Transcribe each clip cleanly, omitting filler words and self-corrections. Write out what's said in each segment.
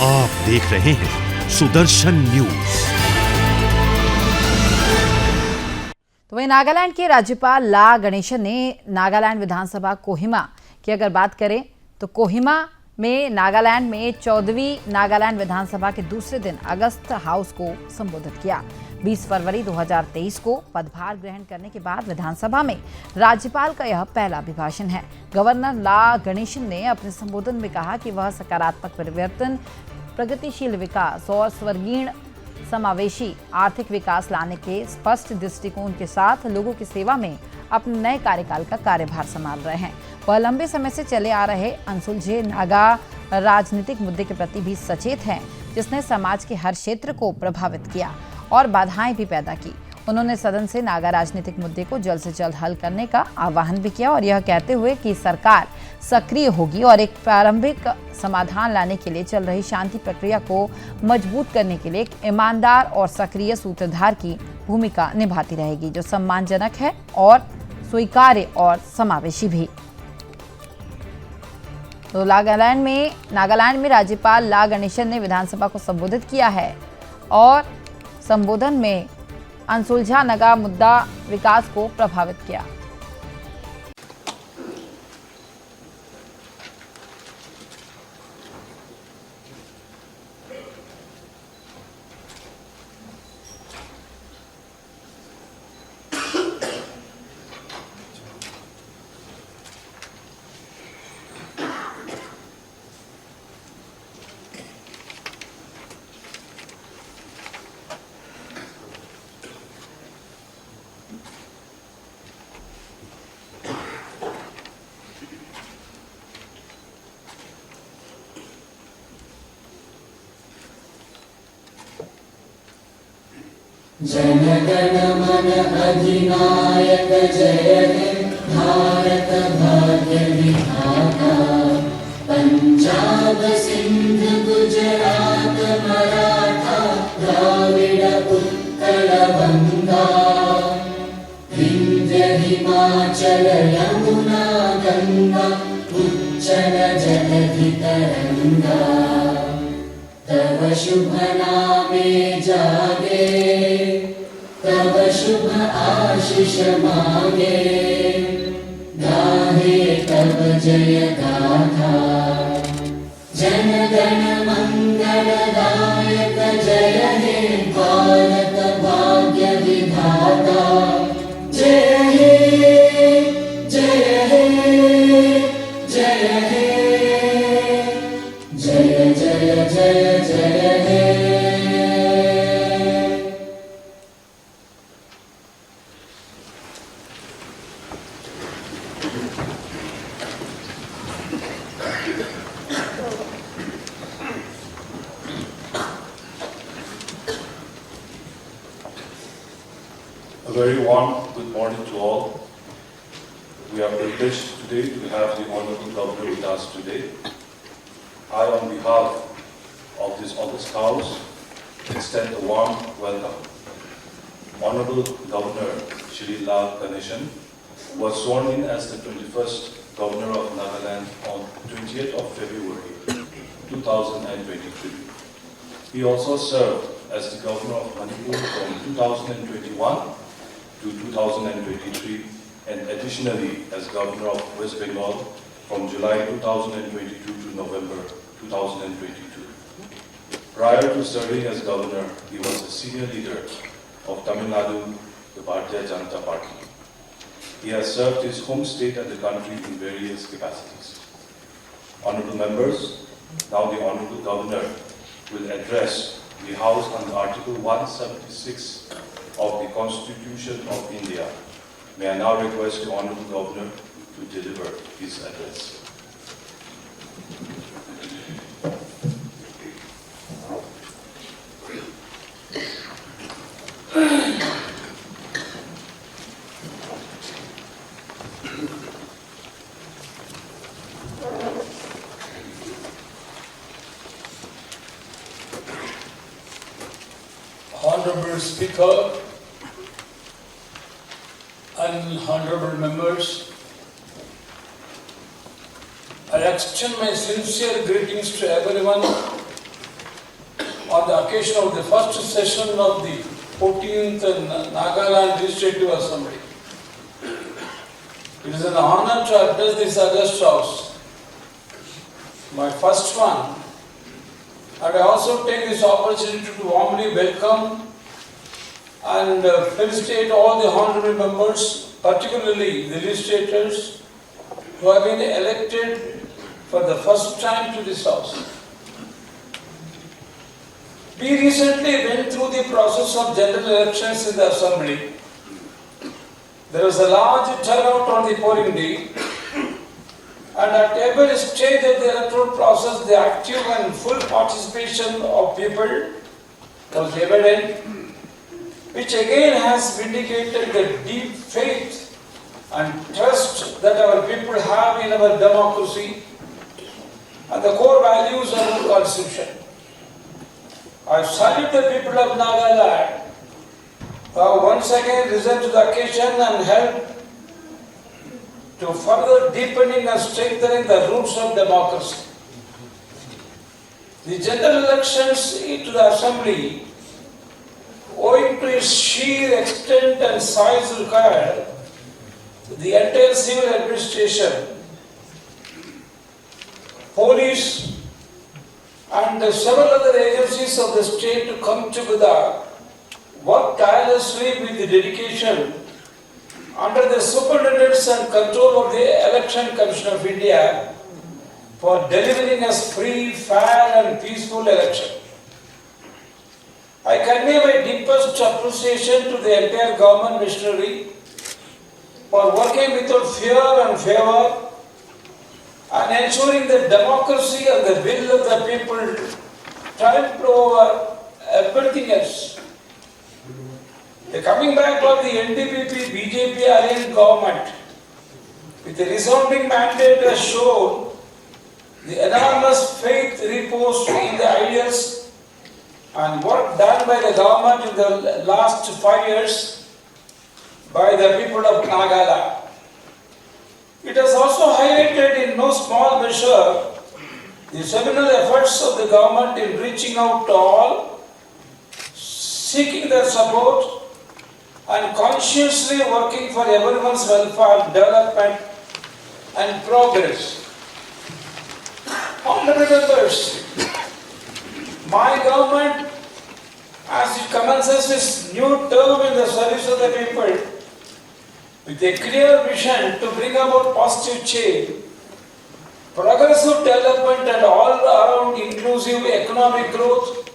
आप देख रहे हैं सुदर्शन न्यूज। तो वहीं नागालैंड के राज्यपाल ला गणेशन ने नागालैंड विधानसभा कोहिमा की अगर बात करें तो कोहिमा में नागालैंड में 14वीं नागालैंड विधानसभा के दूसरे दिन अगस्त हाउस को संबोधित किया। 20 फरवरी 2023 को पदभार ग्रहण करने के बाद विधानसभा में राज्यपाल का यह पहला अभिभाषण है। गवर्नर ला गणेशन ने अपने संबोधन में कहा कि वह सकारात्मक परिवर्तन, प्रगतिशील विकास और स्वर्गीण समावेशी आर्थिक विकास लाने के स्पष्ट दृष्टिकोण के साथ लोगों की सेवा में अपने नए कार्यकाल का कार्यभार संभाल रहे हैं। वह लंबे समय से चले आ रहे अनसुलझे नागा राजनीतिक मुद्दे के प्रति भी सचेत हैं, जिसने समाज के हर क्षेत्र को प्रभावित किया और बाधाएं भी पैदा की। उन्होंने सदन से नागा राजनीतिक मुद्दे को जल्द से जल्द हल करने का आह्वान भी किया और यह कहते हुए कि सरकार सक्रिय होगी और एक प्रारंभिक समाधान लाने के लिए चल रही शांति प्रक्रिया को मजबूत करने के लिए एक ईमानदार और सक्रिय सूत्रधार की भूमिका निभाती रहेगी, जो सम्मानजनक है और स्वीकार्य और समावेशी भी। तो नागालैंड में राज्यपाल ला गणेशन ने विधानसभा को संबोधित किया है और संबोधन में अनसुलझा नागा मुद्दा विकास को प्रभावित किया। जनगण मन अधिनायक जय हे भारत भाग्य विधाता। पंजाब सिंध गुजरात मराठा द्राविड़ उत्कल बंगा। विंध्य हिमाचल यमुना गंगा उच्चल जलधि तरंगा। तव शुभ नामे जागे, तव शुभ आशीष मांगे। गाहे तव जय गाथा, जन गण मंगलदायक जय हे भारत भाग्य विधाता। जय हे जय हे जय हे जय जय जय जय हे। A very warm good morning to all. We are privileged today to have the Honorable Governor with us today. I, on behalf of this August House, extend a warm welcome. Honorable Governor Shri La Ganesan was sworn in as the 21st Governor of Nagaland on 20th of February 2023. He also served as the Governor of Manipur from 2021 to 2023 and additionally as Governor of West Bengal from July 2022 to November 2022. Prior to serving as Governor, he was a senior leader of Tamil Nadu, the Bharatiya Janata Party. He has served his home state and the country in various capacities. Honorable members, now the Honorable Governor will address the House on Article 176 of the Constitution of India. May I now request the Honorable Governor to deliver his address. Honorable Speaker and honorable members, I extend my sincere greetings to everyone on the occasion of the first session of the 14th Nagaland Legislative Assembly. It is an honor to address this august house, my first one, and I also take this opportunity to warmly welcome and felicitate all the honorable members, particularly the legislators who have been elected for the first time to this house. We recently went through the process of general elections in the assembly. There was a large turnout on the polling day, and at every stage of the electoral process, the active and full participation of people was evident, which again has vindicated the deep faith and trust that our people have in our democracy and the core values of our constitution. I salute the people of Nagaland who have once again risen to the occasion and helped to further deepening and strengthening the roots of democracy. The general elections into the assembly, owing to its sheer extent and size required, the entire civil administration, police, and several other agencies of the state to come together, work tirelessly with the dedication under the superintendence and control of the Election Commission of India for delivering us free, fair and peaceful election. I convey my deepest appreciation to the entire government machinery for working without fear and favor and ensuring that democracy and the will of the people triumphed over everything else. The coming back of the NDP-BJP alliance government with a resounding mandate has shown the enormous faith reposed in the ideas and work done by the government in the last 5 years by the people of Nagaland. It has also highlighted in no small measure the seminal efforts of the government in reaching out to all, seeking their support, and consciously working for everyone's welfare, development, and progress. Honorable members, my government, as it commences its new term in the service of the people, with a clear vision to bring about positive change, progressive development and all-around inclusive economic growth,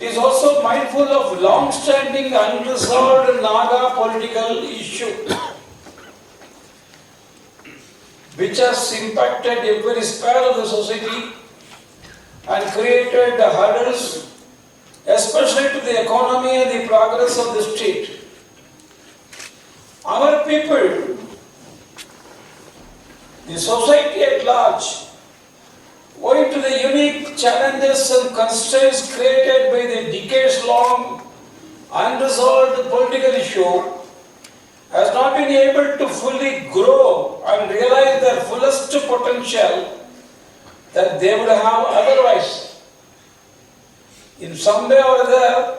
is also mindful of long-standing unresolved Naga political issue, which has impacted every sphere of the society and created hurdles, especially to the economy and the progress of the state. Our people, the society at large, owing to the unique challenges and constraints created by the decades-long unresolved political issue, has not been able to fully grow and realize their fullest potential that they would have otherwise. In some way or other,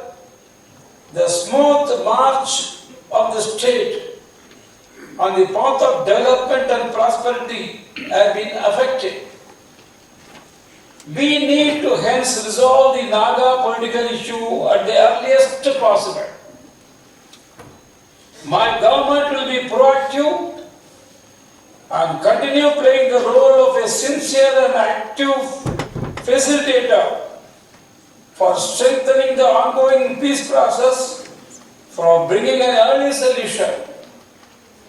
the smooth march of the state on the path of development and prosperity have been affected. We need to hence resolve the Naga political issue at the earliest possible. My government will be proactive and continue playing the role of a sincere and active facilitator for strengthening the ongoing peace process, for bringing an early solution.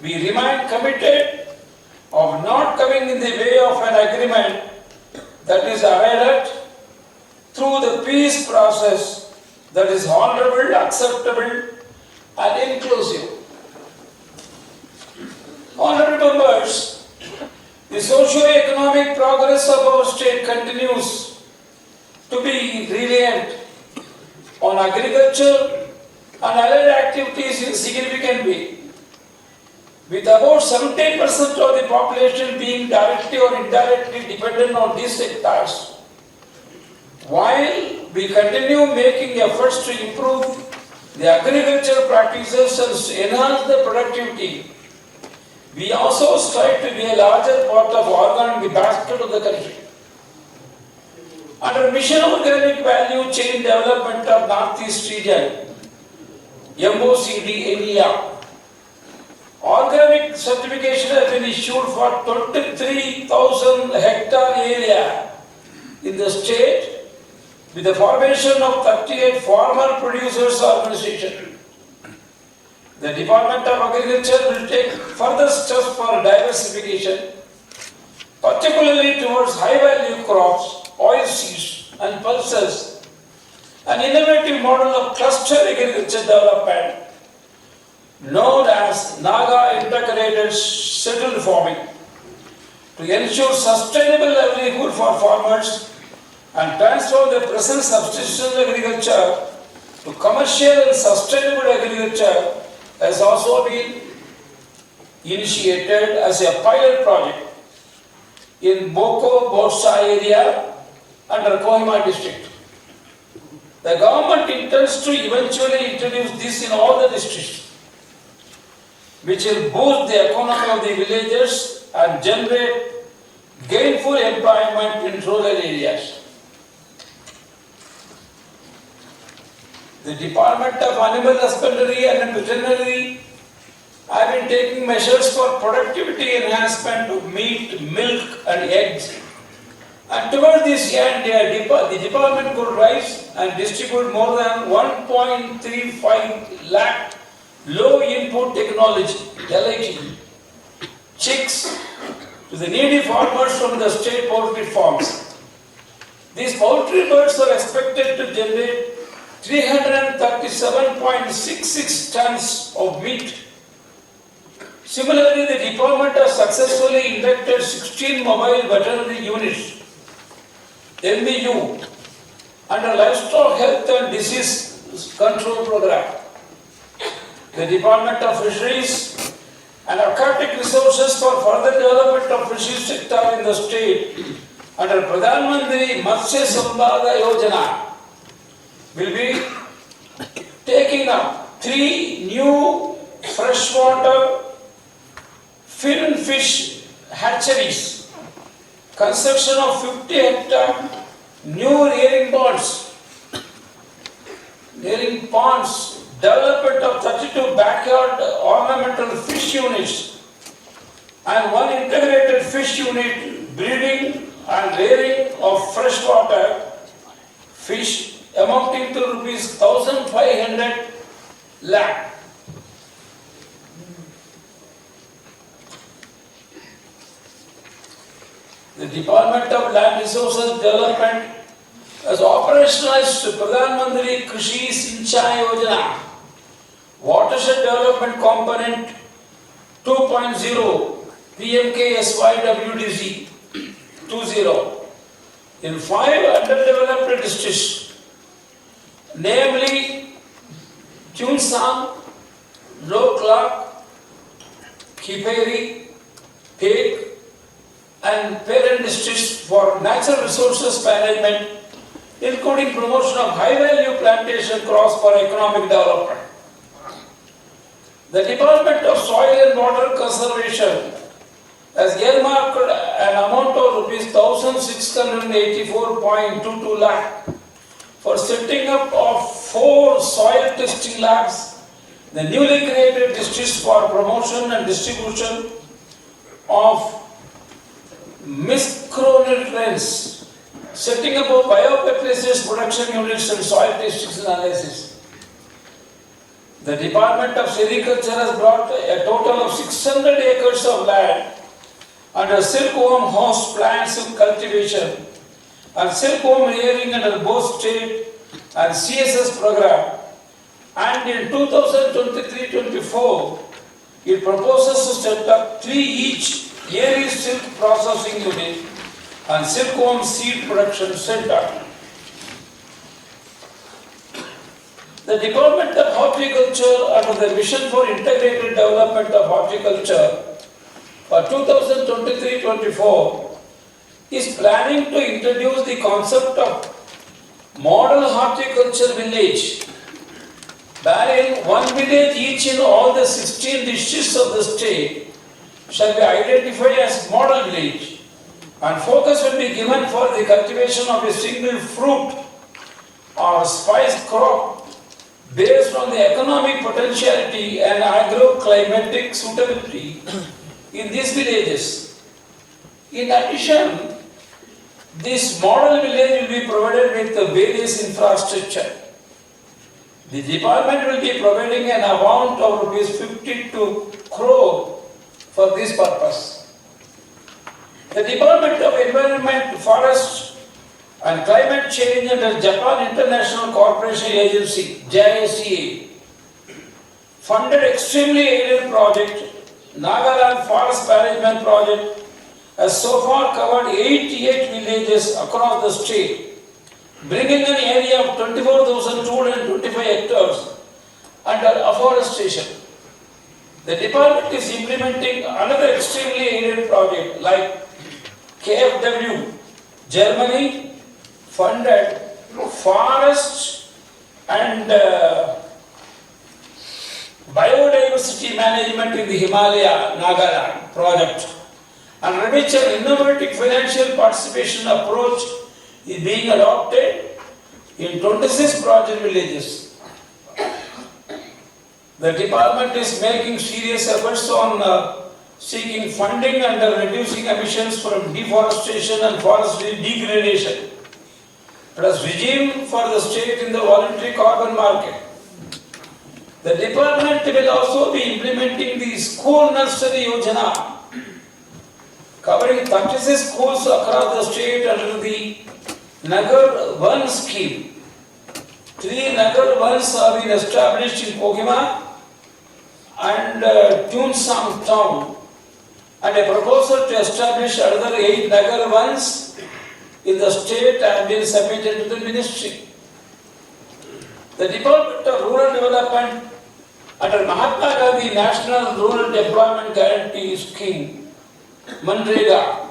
We remain committed of not coming in the way of an agreement that is arrived at through the peace process that is honorable, acceptable and inclusive. Honorable members, the socio-economic progress of our state continues to be reliant on agriculture and allied activities in significant way, with about 70% of the population being directly or indirectly dependent on these sectors, while we continue making efforts to improve the agricultural practices and enhance the productivity. We also strive to be a larger part of organic basket of the country. Under Mission Organic Value Chain Development of Northeast Region, MOCD NEA, organic certification has been issued for 23,000 hectare area in the state with the formation of 38 farmer producers organization. The Department of Agriculture will take further steps for diversification, particularly towards high value crops, oilseeds and pulses, an innovative model of cluster agriculture development known as Naga Integrated Settled Farming to ensure sustainable livelihood for farmers and transform the present subsistence agriculture to commercial and sustainable agriculture has also been initiated as a pilot project in Boko Borsa area under Kohima district. The government intends to eventually introduce this in all the districts, which will boost the economy of the villages and generate gainful employment in rural areas. The Department of Animal Husbandry and Veterinary have been taking measures for productivity enhancement of meat, milk and eggs. And towards this end, the department could rise and distribute more than 1.35 lakh low input technology, LIT, chicks to the needy farmers from the state poultry farms. These poultry birds are expected to generate 337.66 tons of meat. Similarly, the department has successfully inducted 16 mobile veterinary units, MVU, under livestock health and disease control program. The Department of Fisheries and Aquatic Resources for further development of fisheries sector in the state under Pradhan Mantri Matsya Sambhada Yojana will be taking up 3 new freshwater fin fish hatcheries, construction of 50 hectare new rearing ponds, development of 32 backyard ornamental fish units and 1 integrated fish unit breeding and rearing of freshwater fish amounting to rupees 1,500 lakh. The Department of Land Resources Development has operationalized Pradhan Mantri Krishi Sinchai Yojana, Watershed Development Component 2.0, PMKSYWDC 20, in 5 underdeveloped districts, namely Kyunsang, Loklak, Kiperi, Peg, and parent districts for natural resources management, including promotion of high-value plantation crops for economic development. The Department of Soil and Water Conservation has earmarked an amount of rupees 1,684.22 lakh for setting up of 4 soil testing labs, the newly created districts for promotion and distribution of micronutrients, setting up of biofertilizers production units and soil testing analysis. The Department of Agriculture has brought a total of 600 acres of land under silkworm host plants of cultivation and silkworm rearing under both state and CSS program. And in 2023-24, it proposes to set up 3 each Aerie silk processing unit and silkworm seed production center. The Department of Horticulture under the Mission for Integrated Development of Horticulture for 2023-24 is planning to introduce the concept of model horticulture village, wherein one village each in all the 16 districts of the state shall be identified as model village, and focus will be given for the cultivation of a single fruit or spice crop based on the economic potentiality and agroclimatic suitability in these villages. In addition, this model village will be provided with the various infrastructure. The department will be providing an amount of rupees 52 crore for this purpose. The Department of Environment, Forest and Climate Change under Japan International Cooperation Agency, JICA, funded extremely aided project, Nagaland Forest Management Project, has so far covered 88 villages across the state, bringing an area of 24,225 hectares under afforestation. The department is implementing another extremely aided project like KFW, Germany, funded forest and biodiversity management in the Himalaya, Nagaland project, and which an innovative financial participation approach is being adopted in 26 project villages. The department is making serious efforts on seeking funding and reducing emissions from deforestation and forestry degradation. It has regime for the state in the voluntary carbon market. The department will also be implementing the school nursery yojana, covering 36 schools across the state under the Nagar One scheme. 3 Nagar Ones have been established in Kohima and Tunsang town, and a proposal to establish another 8 Nagar Ones in the state have been submitted to the ministry. The Department of Rural Development under Mahatma Gandhi National Rural Employment Guarantee Scheme, Manrega,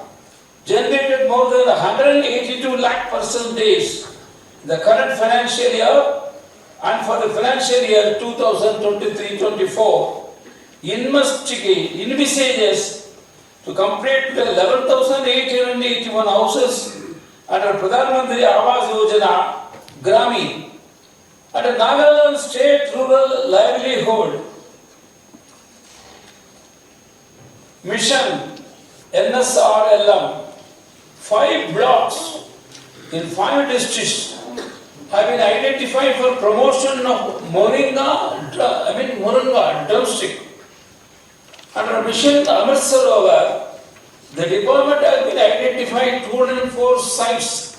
generated more than 182 lakh person days in the current financial year, and for the financial year 2023-24, envisages to complete the 11,881 houses under Pradhan Mantri Awas Yojana Gramin under Nagaland State Rural Livelihood Mission NSRLM. 5 blocks in 5 districts have been identified for promotion of Moringa drumstick. Under Mission Amrit Sarovar, the department has been identified 204 sites,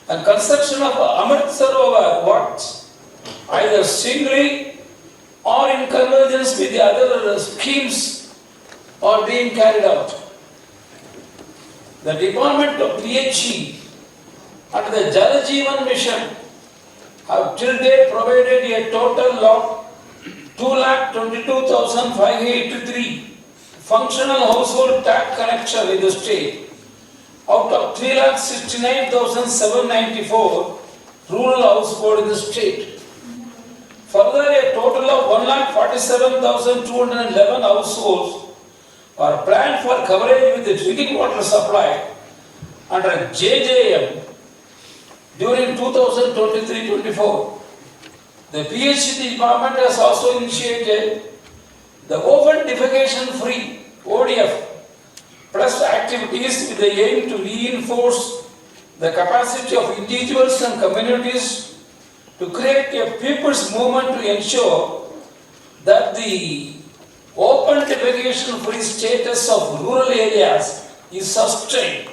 and construction of Amrit Sarovar works either singly or in convergence with the other schemes are being carried out. The Department of PHE under the Jal Jeevan Mission have till date provided a total of 2,22,583 functional household tap connection in the state, out of 3,69,794 rural household in the state. Further, a total of 1,47,211 households are planned for coverage with the drinking water supply under JJM during 2023-24. The PHC department has also initiated the open defecation free ODF plus activities with the aim to reinforce the capacity of individuals and communities to create a people's movement to ensure that the open defecation free status of rural areas is sustained.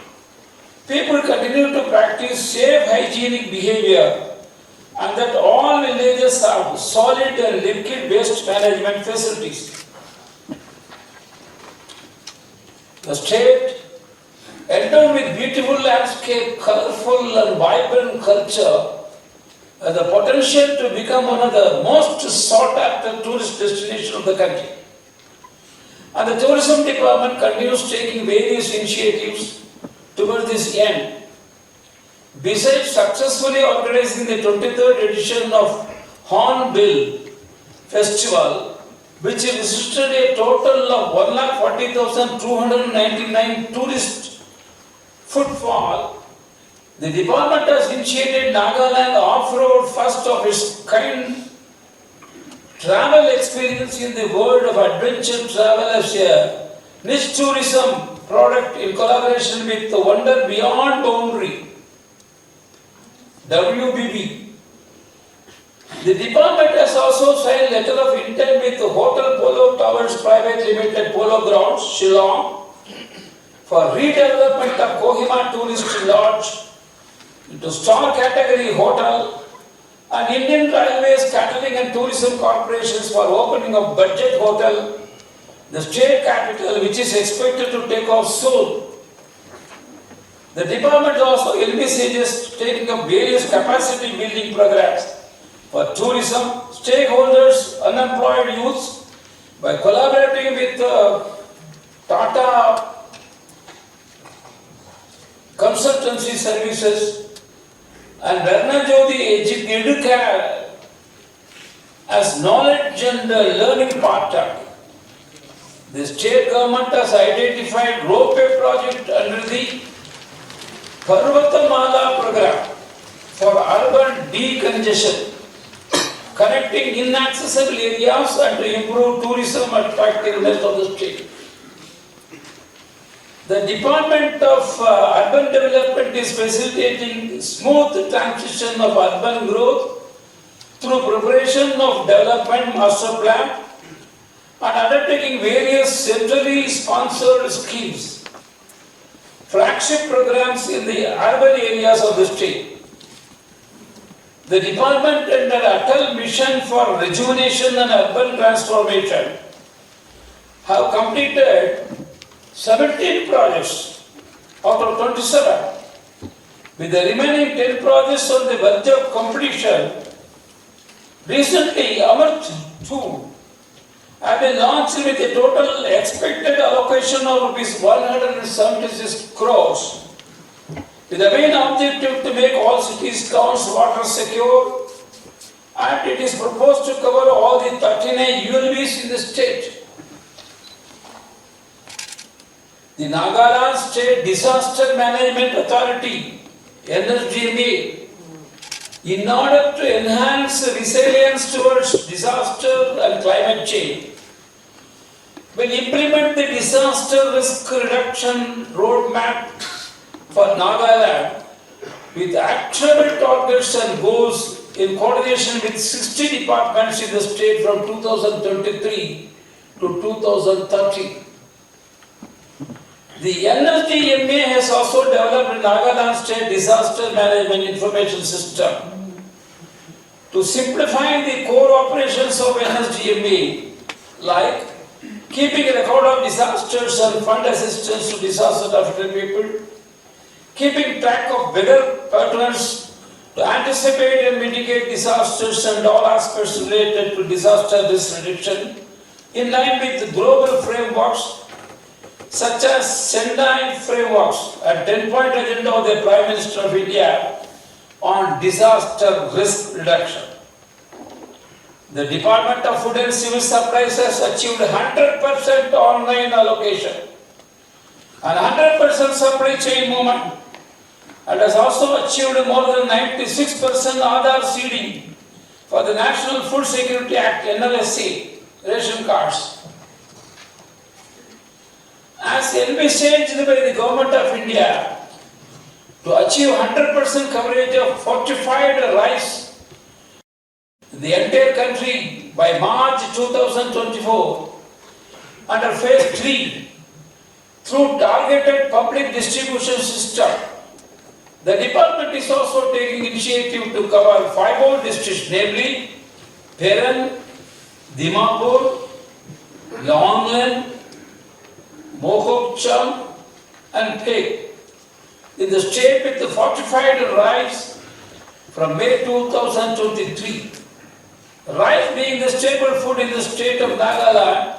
People continue to practice safe hygienic behavior, and that all villages have solid and liquid waste management facilities. The state, endowed with beautiful landscape, colorful and vibrant culture, has the potential to become one of the most sought after tourist destinations of the country. And the tourism department continues taking various initiatives towards this end. besides successfully organizing the 23rd edition of Hornbill Festival, which registered a total of 140,299 tourist footfall, the department has initiated Nagaland off-road first of its kind travel experience in the world of adventure travel as a niche tourism product in collaboration with the Wonder Beyond Boundary, WBB. The department has also signed letter of intent with the Hotel Polo Towers Private Limited Polo Grounds, Shillong, for redevelopment of Kohima Tourist Lodge into star category hotel, and Indian Railways Catering and Tourism Corporations for opening of budget hotel, the state capital, which is expected to take off soon. The department also envisages taking up various capacity building programs for tourism, stakeholders, unemployed youths by collaborating with Tata Consultancy Services and Vernajodi Educare as knowledge and learning partner. The state government has identified ropeway project under the Parvatamala program for urban decongestion, connecting inaccessible areas and to improve tourism attractiveness of the state. The Department of Urban Development is facilitating smooth transition of urban growth through preparation of development master plan and undertaking various centrally sponsored schemes, flagship programs in the urban areas of the state. The department under Atal Mission for Rejuvenation and Urban Transformation have completed 17 projects out of 27, with the remaining 10 projects on the verge of completion. Recently, Amarth 2 have been launched with a total expected allocation of Rs 176 crores, with the main objective to make all cities, towns water secure, and it is proposed to cover all the 39 ULBs in the state. The Nagaland State Disaster Management Authority, NSDMA, in order to enhance resilience towards disaster and climate change, will implement the disaster risk reduction roadmap for Nagaland with actionable targets and goals in coordination with 60 departments in the state from 2023 to 2030. The NLA has also developed a Nagaland State Disaster Management Information System to simplify the core operations of NSDMA, like keeping a record of disasters and fund assistance to disaster-affected people, keeping track of weather patterns to anticipate and mitigate disasters and all aspects related to disaster risk reduction, in line with the global frameworks such as Sendai frameworks and 10-point agenda of the Prime Minister of India on disaster risk reduction. The Department of Food and Civil Supplies has achieved 100% online allocation and 100% supply chain movement, and has also achieved more than 96% Aadhaar seeding for the National Food Security Act NLA ration cards. As envisaged by the Government of India to achieve 100% coverage of fortified rice in the entire country by March 2024 under phase 3 through targeted public distribution system, the department is also taking initiative to cover 5 more districts, namely Peran, Dimapur, Longland, Mohokcham and Peg in the state with the fortified rice from May 2023. Rice being the staple food in the state of Nagaland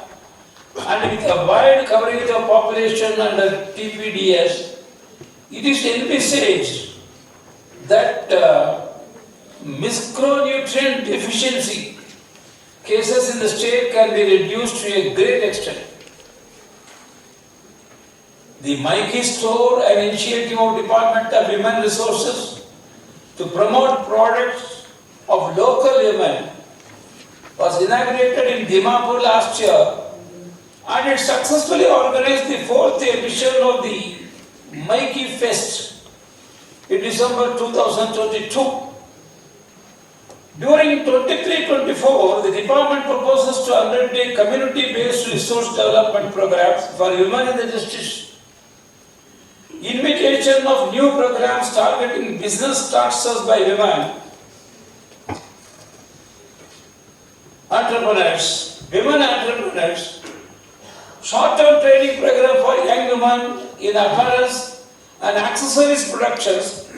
and with a wide coverage of population under TPDS, it is envisaged that micronutrient deficiency cases in the state can be reduced to a great extent. The Mikey Store, an initiative of Department of Human Resources to promote products of local women, was inaugurated in Dimapur last year, and it successfully organized the 4th edition of the Mikey Fest in December 2022. During 23-24, the department proposes to undertake community-based resource development programs for women in the district. Invitation of new programs targeting business starts by women entrepreneurs, short-term training program for young women in apparels and accessories productions,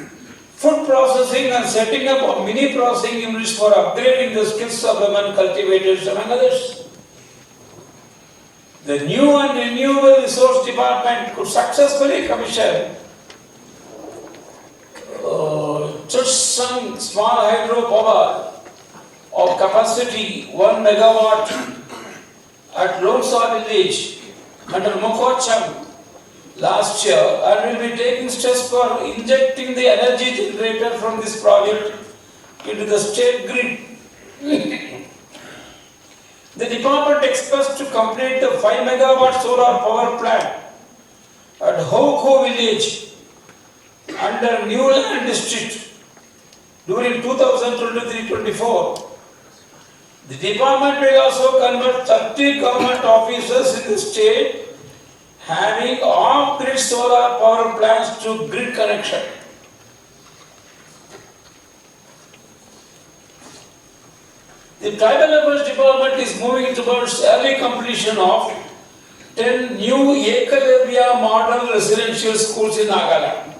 food processing and setting up of mini processing units for upgrading the skills of women cultivators, among others. The new and renewable resource department could successfully commission just some small hydro power of capacity 1 megawatt at Lomsa village under Mukocham last year, and will be taking steps for injecting the energy generator from this project into the state grid. The department expects to complete the 5 megawatt solar power plant at Hoko village under Newland district during 2023-24. The department will also convert 30 government offices in the state having off-grid solar power plants to grid connection. The Tribal Affairs Department is moving towards early completion of 10 new Ekalavya model residential schools in Nagaland,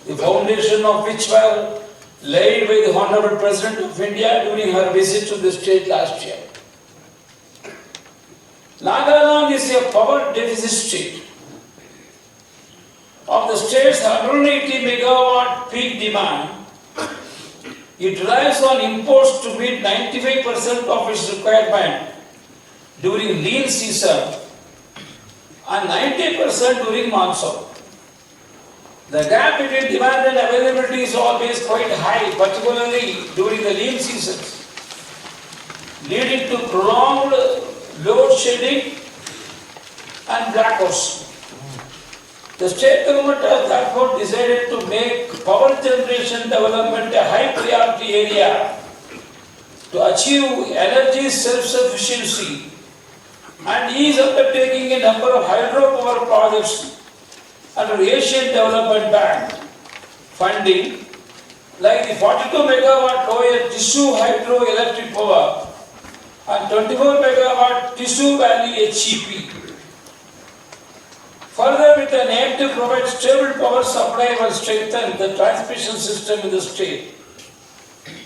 the foundation of which were laid by the Honorable President of India during her visit to the state last year. Nagaland is a power deficit state. Of the state's 180 megawatt peak demand, it relies on imports to meet 95% of its requirement during lean season and 90% during monsoon. The gap between demand and availability is always quite high, particularly during the lean seasons, leading to prolonged load shedding and blackouts. The state government has therefore decided to make power generation development a high priority area to achieve energy self-sufficiency, and is undertaking a number of hydropower projects under Asian Development Bank funding, like the 42 megawatt Lower Tissue hydroelectric power and 24 megawatt Tissue Valley HEP. Further, with an aim to provide stable power supply and strengthen the transmission system in the state,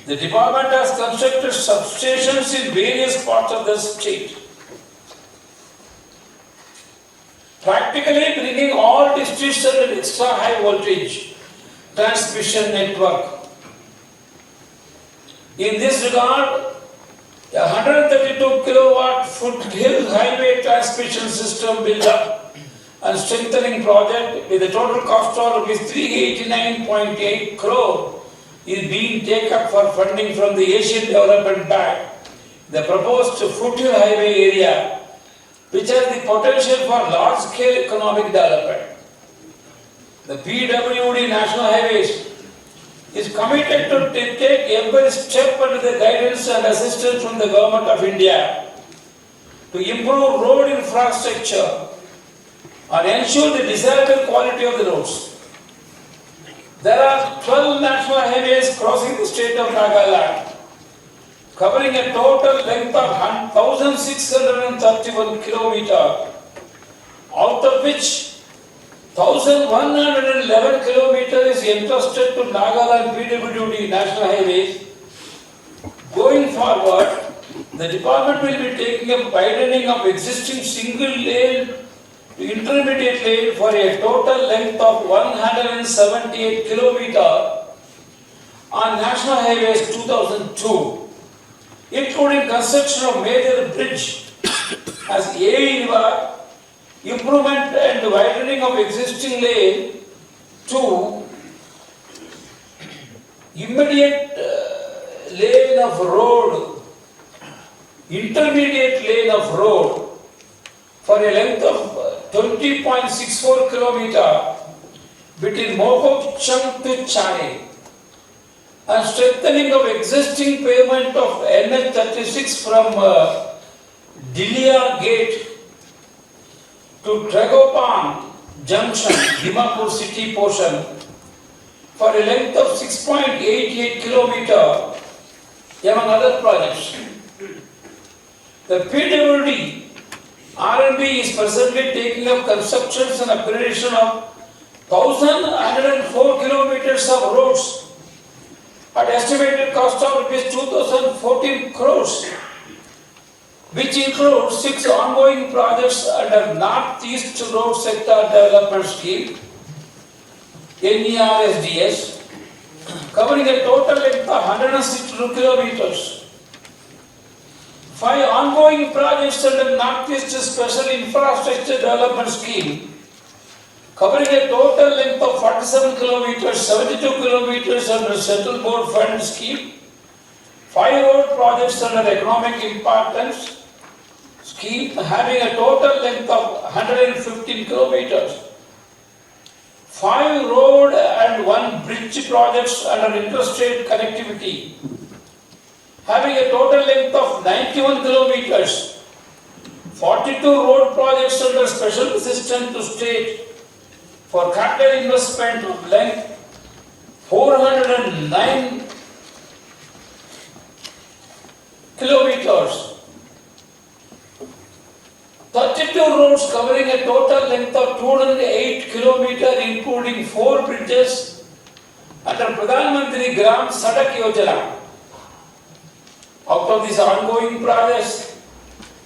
the department has constructed substations in various parts of the state, practically bringing all districts under an extra high voltage transmission network. In this regard, a 132 kilowatt foothill highway transmission system built up and strengthening project with a total cost of ₹389.8 crore is being taken up for funding from the Asian Development Bank. The proposed foothill highway area, which has the potential for large-scale economic development. The PWD National Highways is committed to take every step under the guidance and assistance from the Government of India to improve road infrastructure and ensure the desirable quality of the roads. There are 12 national highways crossing the state of Nagaland, covering a total length of 1,631 kilometers, out of which 1,111 kilometers is entrusted to Nagaland PWD National Highways. Going forward, the department will be taking up widening of existing single lane to intermediate lane for a total length of 178 kilometers on National Highways 2002, including construction of major bridge as A River, improvement and widening of existing lane to immediate lane of road, intermediate lane of road for a length of 20.64 km between Mohok to Chai, and strengthening of existing pavement of NH36 from Dilia Gate to Tragopan Junction, Dimapur city portion for a length of 6.88 km, among other projects. The PWD R&B is presently taking up constructions and upgradation of 1,104 kilometers of roads at estimated cost of rupees 2,014 crores, which includes 6 ongoing projects under Northeast Road Sector Development Scheme, NERSDS, covering a total length of 162 kilometers. 5 ongoing projects under Northeast Special Infrastructure Development Scheme, covering a total length of 47 kilometers, 72 kilometers under Central Board Fund Scheme, 5 road projects under Economic Importance Scheme having a total length of 115 kilometers, 5 road and 1 bridge projects under Interstate Connectivity having a total length of 91 kilometers, 42 road projects under Special Assistance to State for capital investment of length 409 kilometers, 32 roads covering a total length of 208 kilometers, including 4 bridges under Pradhan Mantri Gram Sadak Yojana. Out of these ongoing projects,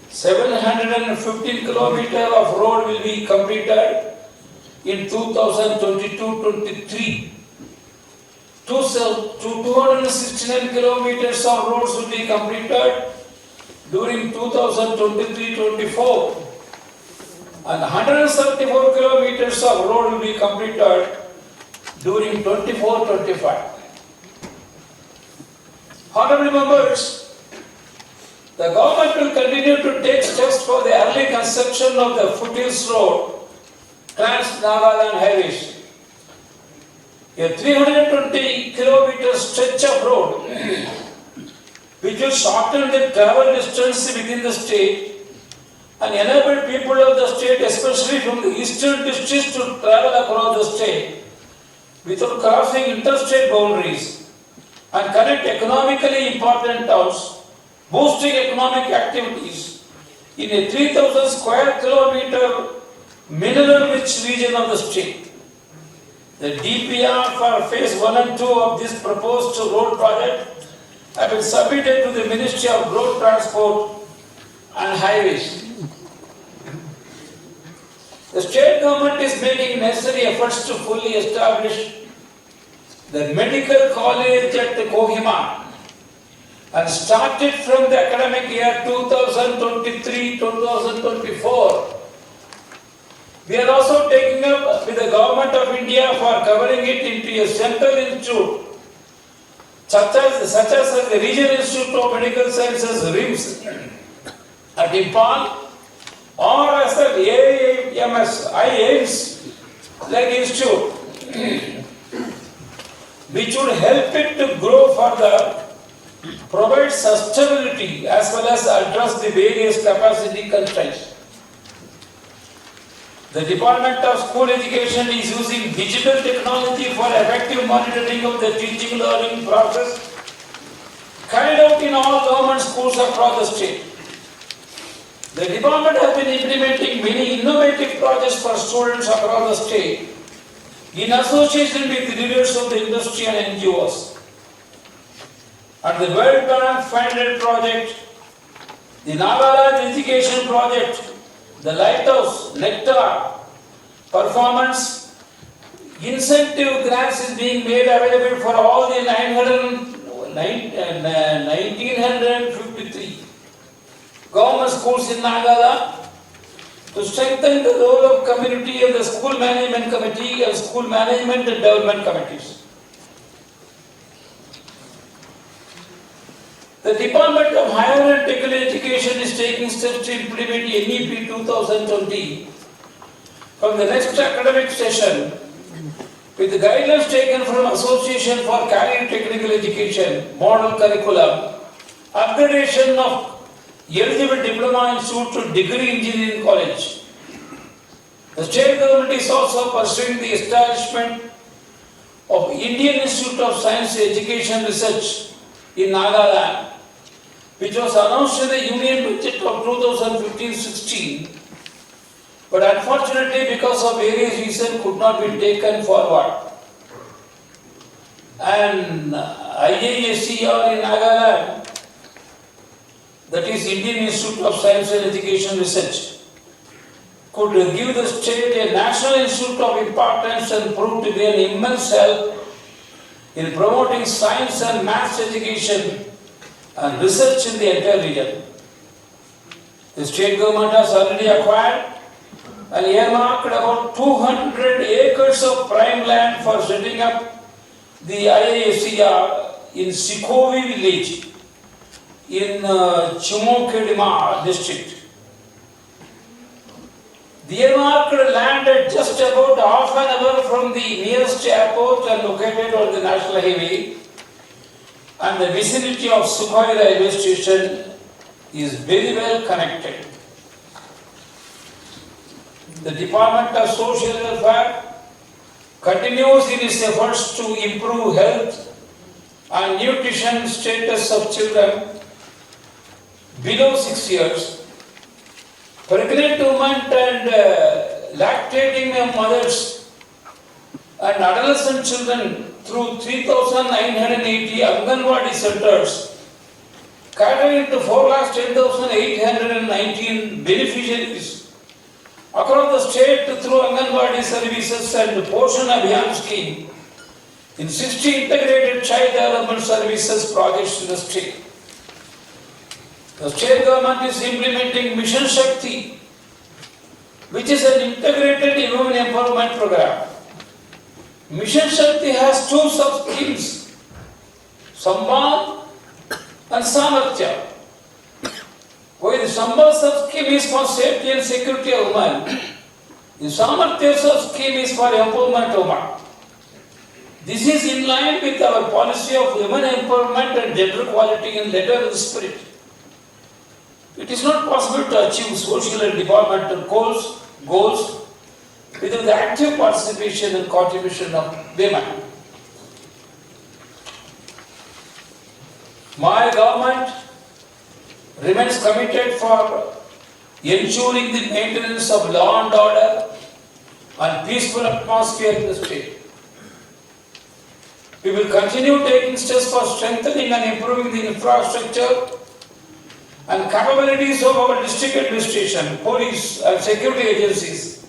715 kilometers of road will be completed in 2022-23. 269 kilometers of roads will be completed during 2023-24, and 174 kilometers of road will be completed during 24-25. Honorable members, the government will continue to take steps for the early construction of the Foothills Road, Trans-Nagaland Highways, a 320 kilometer stretch of road which will shorten the travel distance within the state and enable people of the state, especially from the eastern districts, to travel across the state without crossing interstate boundaries and connect economically important towns, boosting economic activities in a 3,000 square kilometer mineral-rich region of the state. The DPR for phase 1 and 2 of this proposed road project have been submitted to the Ministry of Road Transport and Highways. The state government is making necessary efforts to fully establish the medical college at Kohima and started from the academic year 2023-2024. We are also taking up with the Government of India for covering it into a central institute such as the Regional Institute of Medical Sciences RIMS at Imphal, or as the IAIMS like institute, which would help it to grow further, provide sustainability as well as address the various capacity constraints. The Department of School Education is using digital technology for effective monitoring of the teaching learning process carried out in all government schools across the state. The department has been implementing many innovative projects for students across the state in association with leaders of the industry and NGOs. And the World Bank funded project, the Nagaland Education Project, the Lighthouse, Nectar, Performance, incentive grants is being made available for all the 1953 government schools in Nagaland to strengthen the role of community of the school management committee and school management and development committees. The Department of Higher and Technical Education is taking steps to implement NEP 2020 from the next academic session with the guidelines taken from Association for Career Technical Education, model curriculum, upgradation of eligible diploma institute to degree engineering college. The state government is also pursuing the establishment of Indian Institute of Science Education Research in Nagaland, which was announced in the Union Budget of 2015-16, but unfortunately because of various reasons could not be taken forward. And IISCR in Nagaland, that is Indian Institute of Science and Education Research, could give the state a national institute of importance and prove to be an immense help in promoting science and maths education and research in the entire region. The state government has already acquired and earmarked about 200 acres of prime land for setting up the IISCR in Sikovi village in Chimokedima district. The earmarked land at just about half an hour from the nearest airport and located on the national highway and the vicinity of Sukhoi railway station is very well connected. The Department of Social Welfare continues in its efforts to improve health and nutrition status of children below 6 years, pregnant women and lactating mothers and adolescent children through 3,980 Anganwadi centers, catering to 4,10,819 beneficiaries across the state through Anganwadi services and Poshan Abhiyan scheme in 60 integrated child development services projects in the state. The state government is implementing Mission Shakti, which is an integrated women empowerment program. Mission Shakti has two sub-schemes, Sambal and Samarthya. While the Sambal sub-scheme is for safety and security of women, the Samarthya sub-scheme is for empowerment of women. This is in line with our policy of women empowerment and gender equality in letter and spirit. It is not possible to achieve social and developmental goals without the active participation and contribution of women. My government remains committed for ensuring the maintenance of law and order and peaceful atmosphere in the state. We will continue taking steps for strengthening and improving the infrastructure and capabilities of our district administration, police and security agencies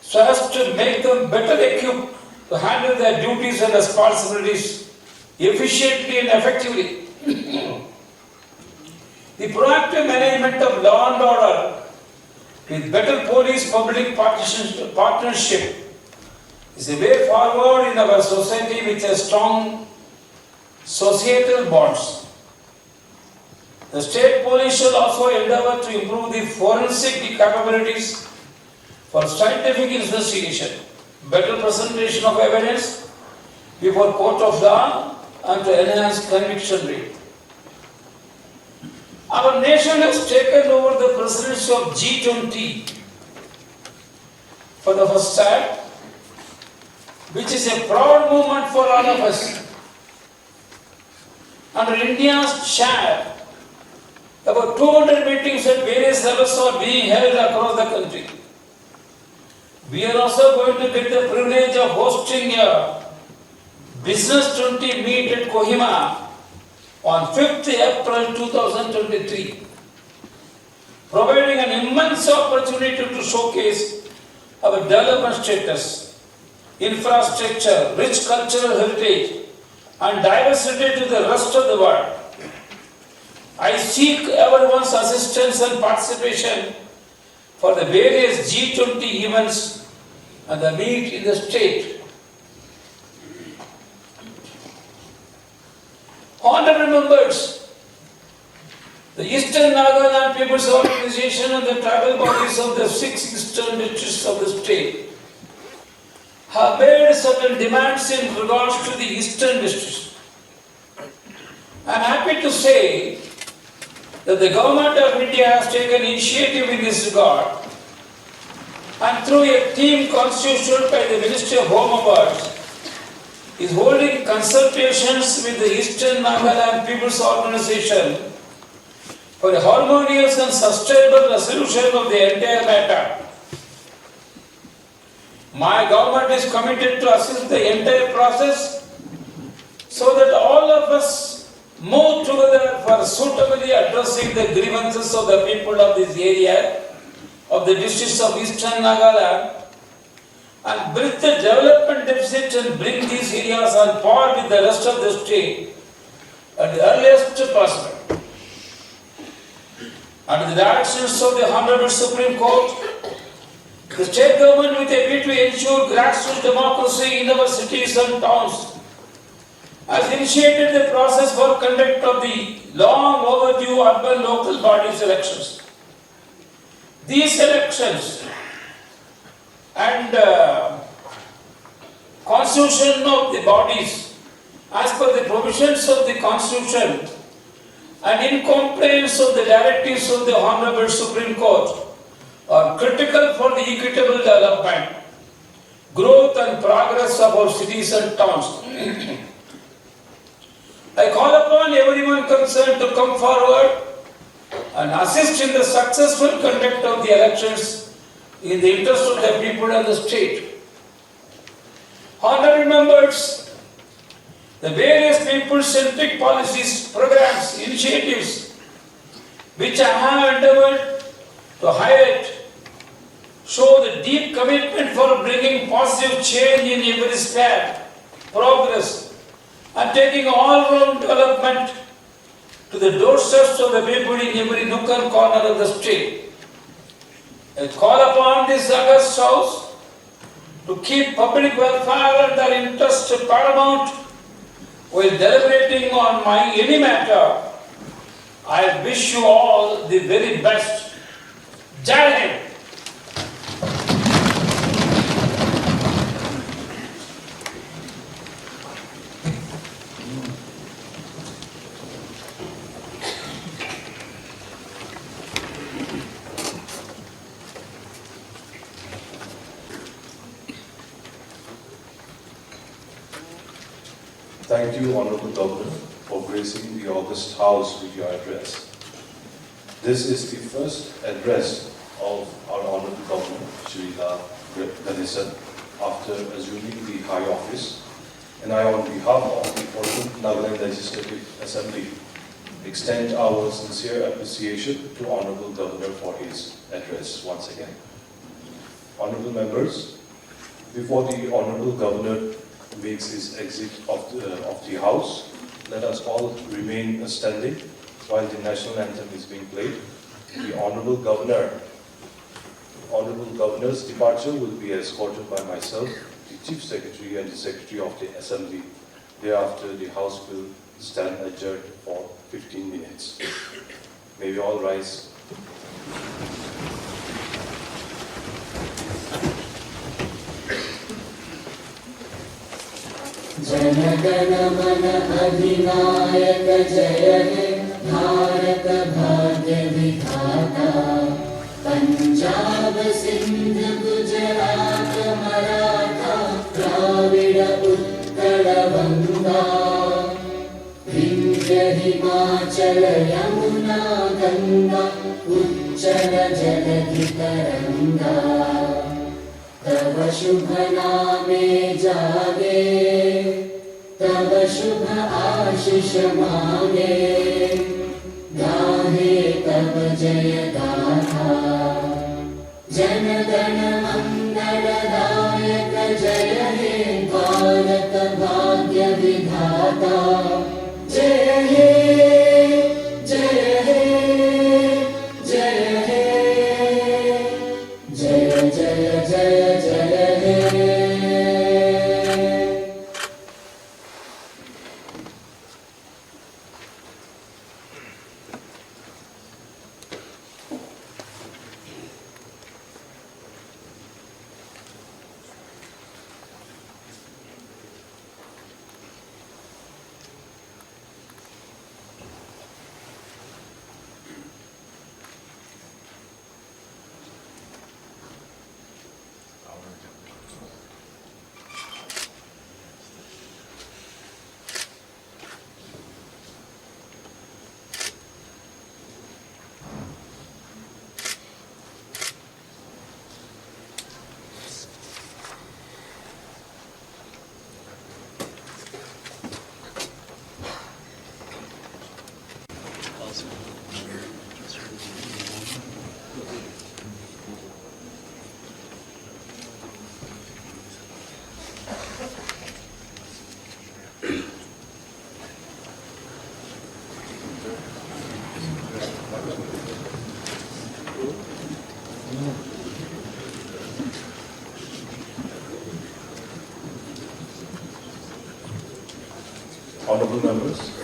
so as to make them better equipped to handle their duties and responsibilities efficiently and effectively. The proactive management of law and order with better police-public partnership is a way forward in our society with a strong societal bonds. The state police shall also endeavor to improve the forensic capabilities for scientific investigation, better presentation of evidence before court of law, and to enhance conviction rate. Our nation has taken over the presidency of G20 for the first time, which is a proud moment for all of us. Under India's share, about 200 meetings at various levels are being held across the country. We are also going to get the privilege of hosting a Business 20 meet at Kohima on 5th April 2023, providing an immense opportunity to showcase our development status infrastructure, rich cultural heritage, and diversity to the rest of the world. I seek everyone's assistance and participation for the various G20 events and the meet in the state. Honorable members, the Eastern Nagaland People's Organization and the tribal bodies of the 6 eastern districts of the state have made certain demands in regards to the eastern districts. I am happy to say that the government of India has taken initiative in this regard, and through a team constituted by the Ministry of Home Affairs is holding consultations with the Eastern Nagaland People's Organization for a harmonious and sustainable resolution of the entire matter. My government is committed to assist the entire process so that all of us move together for suitably addressing the grievances of the people of this area, of the districts of Eastern Nagaland, and bridge the development deficit and bring these areas on par with the rest of the state at the earliest possible. Under the directions of the Honorable Supreme Court, the state government, with a bid to ensure grassroots democracy in our cities and towns, has initiated the process for conduct of the long overdue urban local bodies elections. These elections and constitution of the bodies as per the provisions of the constitution and in compliance of the directives of the Honorable Supreme Court are critical for the equitable development, growth and progress of our cities and towns. I call upon everyone concerned to come forward and assist in the successful conduct of the elections in the interest of the people and the state. Honorable members, the various people-centric policies, programs, initiatives which I have endeavored to highlight show the deep commitment for bringing positive change in every sphere, progress, and taking all-round development to the doorsteps of the people in every nook and corner of the state. I call upon this august house to keep public welfare and their interest paramount while deliberating on any matter. I wish you all the very best. Jai Hind. Thank you, Honorable Governor, for gracing the August House with your address. This is the first address of our Honorable Governor, Shri La Ganesan, after assuming the high office, and I, on behalf of the 14th Nagaland Legislative Assembly, extend our sincere appreciation to Honorable Governor for his address once again. Honorable members, before the Honorable Governor makes his exit of the House, let us all remain standing while the national anthem is being played. The Honorable Governor's departure will be escorted by myself, the Chief Secretary and the Secretary of the Assembly. Thereafter, the House will stand adjourned for 15 minutes. May we all rise. Jana Gana मन अधिनायक जय हे भारत भाग्य विधाता पंजाब सिंध गुजरात मराठा द्राविड़ उत्कल बंगा विंध्य हिमाचल यमुना गंगा उच्चल जलधि तरंगा तव शुभ नामे जागे तव शुभ आशीष मांगे गाहे तव जय गाथा जन गण मंगलदायक जय हे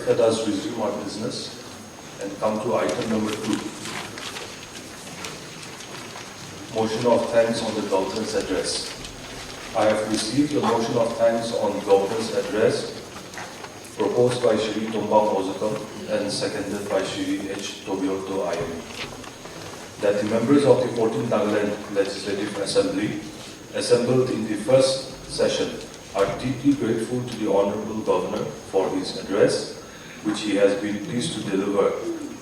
let us resume our business and come to item number 2. Motion of thanks on the Governor's address. I have received the motion of thanks on Governor's address proposed by Shri Tombang Ozakam and seconded by Shri H. Tobioto IME. That the members of the 14th Nagaland Legislative Assembly assembled in the first session are deeply grateful to the Honorable Governor for his address, which he has been pleased to deliver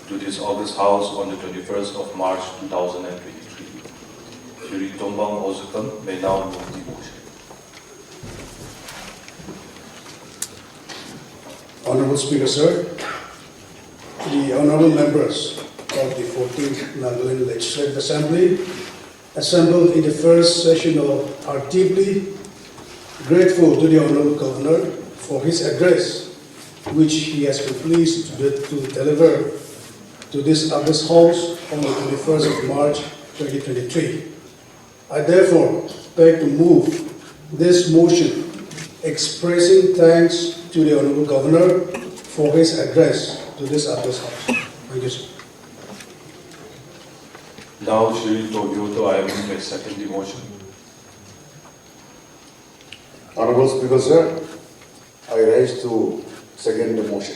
to this August House on the 21st of March 2023. Shri Tombang Ozakam may now move the motion. Honorable Speaker, sir, the honorable members of the 14th Nagaland Legislative Assembly assembled in the first session are deeply grateful to the Honorable Governor for his address, which he has been pleased to deliver to this August House on the 21st of March 2023. I therefore beg to move this motion expressing thanks to the Honorable Governor for his address to this August House. Thank you, sir. Now, Shri Tobioto IME may second the motion. Honorable Speaker, sir, I rise to second the motion.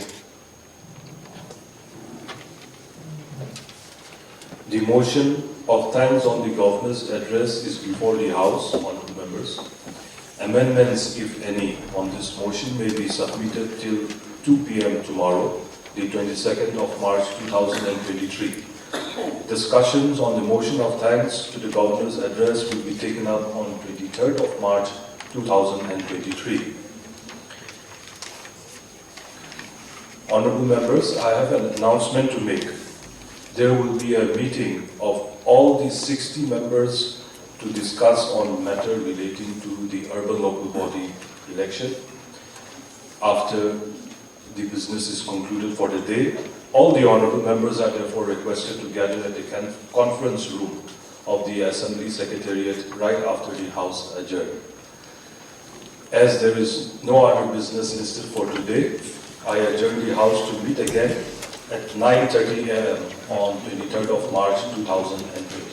The motion of thanks on the Governor's address is before the House, honorable members. Amendments, if any, on this motion may be submitted till 2 p.m. tomorrow, the 22nd of March 2023. Discussions on the motion of thanks to the Governor's address will be taken up on 23rd of March 2023. Honorable members, I have an announcement to make. There will be a meeting of all the 60 members to discuss on matter relating to the urban local body election. After the business is concluded for the day, all the honorable members are therefore requested to gather at the conference room of the Assembly Secretariat right after the House adjourned. As there is no other business listed for today, I adjourn the House to meet again at 9:30 a.m. on 23rd of March 2023.